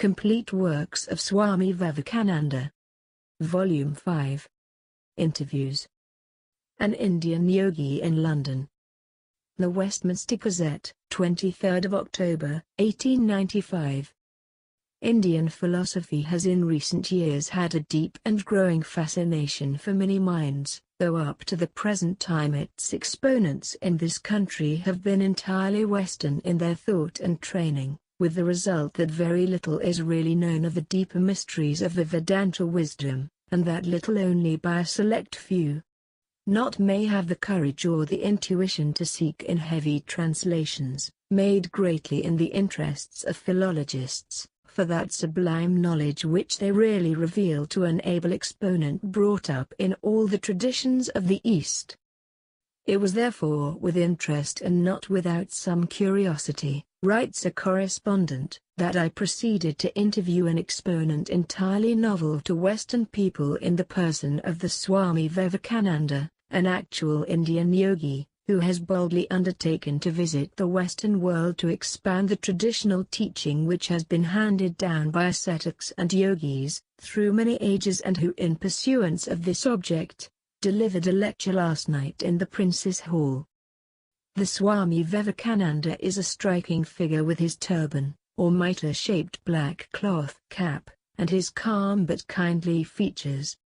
Complete Works of Swami Vivekananda. Volume 5. Interviews. An Indian Yogi in London. The Westminster Gazette, 23rd of October, 1895. Indian philosophy has in recent years had a deep and growing fascination for many minds, though up to the present time its exponents in this country have been entirely Western in their thought and training, with the result that very little is really known of the deeper mysteries of the Vedanta wisdom, and that little only by a select few. Not may have the courage or the intuition to seek in heavy translations, made greatly in the interests of philologists, for that sublime knowledge which they really reveal to an able exponent brought up in all the traditions of the East. It was therefore with interest and not without some curiosity, writes a correspondent, that I proceeded to interview an exponent entirely novel to Western people in the person of the Swami Vivekananda, an actual Indian yogi, who has boldly undertaken to visit the Western world to expand the traditional teaching which has been handed down by ascetics and yogis through many ages, and who, in pursuance of this object, delivered a lecture last night in the Prince's Hall. The Swami Vivekananda is a striking figure with his turban, or mitre-shaped black cloth cap, and his calm but kindly features.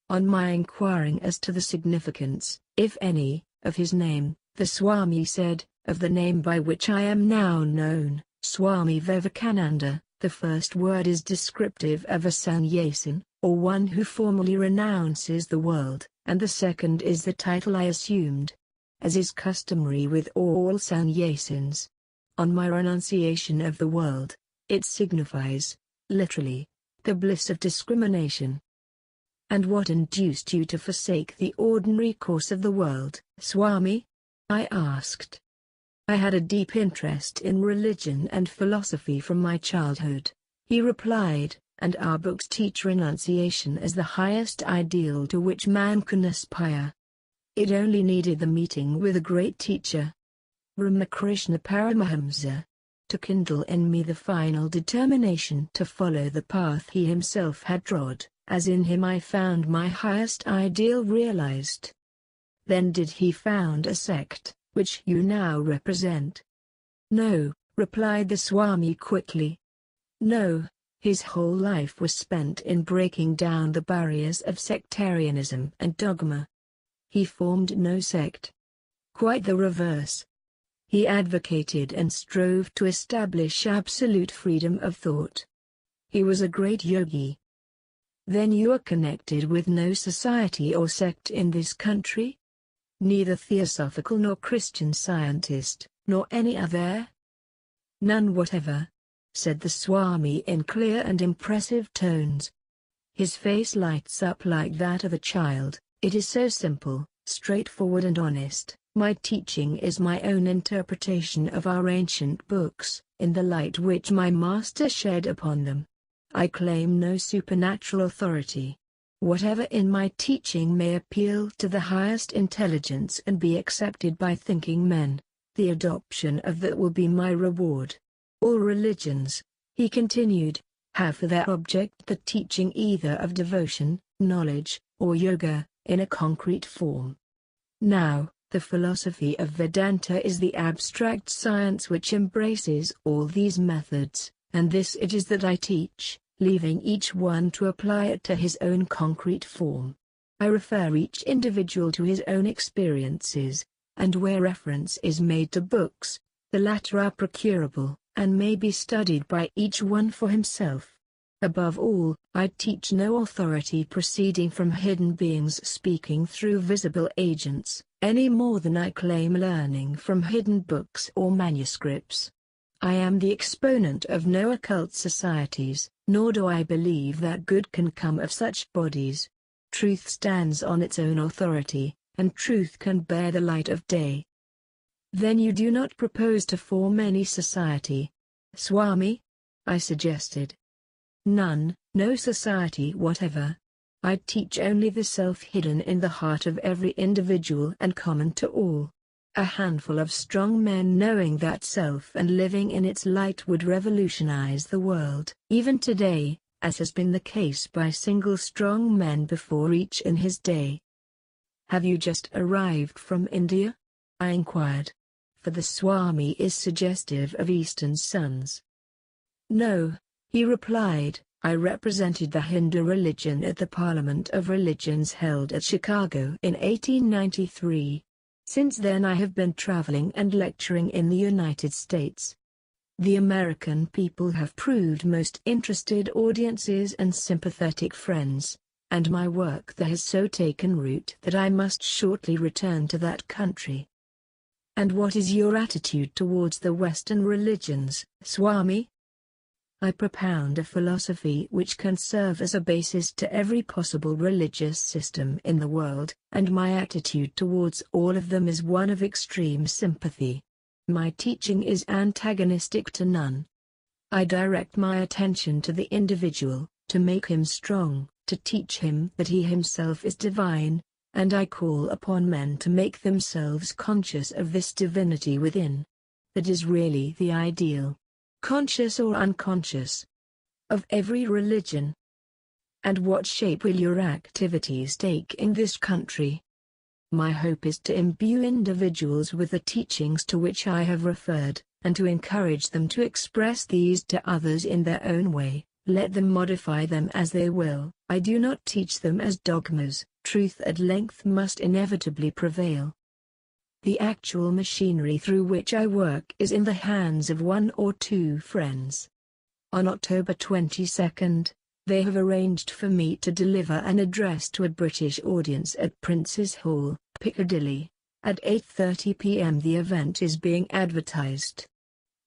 On my inquiring as to the significance, if any, of his name, the Swami said, "Of the name by which I am now known, Swami Vivekananda, the first word is descriptive of a sannyasin, or one who formally renounces the world, and the second is the title I assumed, as is customary with all sannyasins. On my renunciation of the world, it signifies, literally, the bliss of discrimination." "And what induced you to forsake the ordinary course of the world, Swami?" I asked. "I had a deep interest in religion and philosophy from my childhood," he replied, "and our books teach renunciation as the highest ideal to which man can aspire. It only needed the meeting with a great teacher, Ramakrishna Paramahamsa, to kindle in me the final determination to follow the path he himself had trod, as in him I found my highest ideal realized." "Then did he found a sect, which you now represent?" "No," replied the Swami quickly. "No, his whole life was spent in breaking down the barriers of sectarianism and dogma. He formed no sect. Quite the reverse. He advocated and strove to establish absolute freedom of thought. He was a great yogi." "Then you are connected with no society or sect in this country?" "Neither Theosophical nor Christian Scientist, nor any other?" "None whatever," said the Swami in clear and impressive tones. His face lights up like that of a child. "It is so simple, straightforward and honest. My teaching is my own interpretation of our ancient books, in the light which my master shed upon them. I claim no supernatural authority. Whatever in my teaching may appeal to the highest intelligence and be accepted by thinking men, the adoption of that will be my reward. All religions," he continued, "have for their object the teaching either of devotion, knowledge, or yoga, in a concrete form. Now, the philosophy of Vedanta is the abstract science which embraces all these methods, and this it is that I teach, leaving each one to apply it to his own concrete form. I refer each individual to his own experiences, and where reference is made to books, the latter are procurable, and may be studied by each one for himself. Above all, I teach no authority proceeding from hidden beings speaking through visible agents, any more than I claim learning from hidden books or manuscripts. I am the exponent of no occult societies, nor do I believe that good can come of such bodies. Truth stands on its own authority, and truth can bear the light of day." "Then you do not propose to form any society, Swami?" I suggested. "None, no society whatever. I teach only the self hidden in the heart of every individual and common to all. a handful of strong men knowing that self and living in its light would revolutionize the world. Even today, as has been the case by single strong men before each in his day. "Have you just arrived from India?" I inquired. For the Swami is suggestive of Eastern suns. "No," he replied, "I represented the Hindu religion at the Parliament of Religions held at Chicago in 1893. Since then I have been traveling and lecturing in the United States. The American people have proved most interested audiences and sympathetic friends, and my work there has so taken root that I must shortly return to that country." "And what is your attitude towards the Western religions, Swami?" "I propound a philosophy which can serve as a basis to every possible religious system in the world, and my attitude towards all of them is one of extreme sympathy. My teaching is antagonistic to none. I direct my attention to the individual, to make him strong, to teach him that he himself is divine, and I call upon men to make themselves conscious of this divinity within. That is really the ideal, conscious or unconscious, of every religion." "And what shape will your activities take in this country?" "My hope is to imbue individuals with the teachings to which I have referred, and to encourage them to express these to others in their own way, let them modify them as they will. I do not teach them as dogmas, truth at length must inevitably prevail. The actual machinery through which I work is in the hands of one or two friends. On October 22nd, they have arranged for me to deliver an address to a British audience at Prince's Hall, Piccadilly, at 8:30 p.m. The event is being advertised.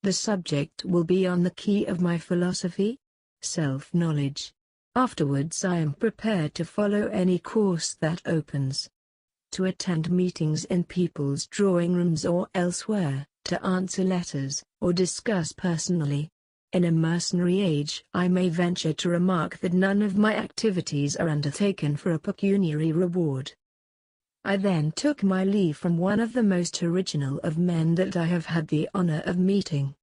The subject will be on the key of my philosophy, self-knowledge. Afterwards I am prepared to follow any course that opens. To attend meetings in people's drawing rooms or elsewhere, to answer letters, or discuss personally. In a mercenary age I may venture to remark that none of my activities are undertaken for a pecuniary reward." I then took my leave from one of the most original of men that I have had the honor of meeting.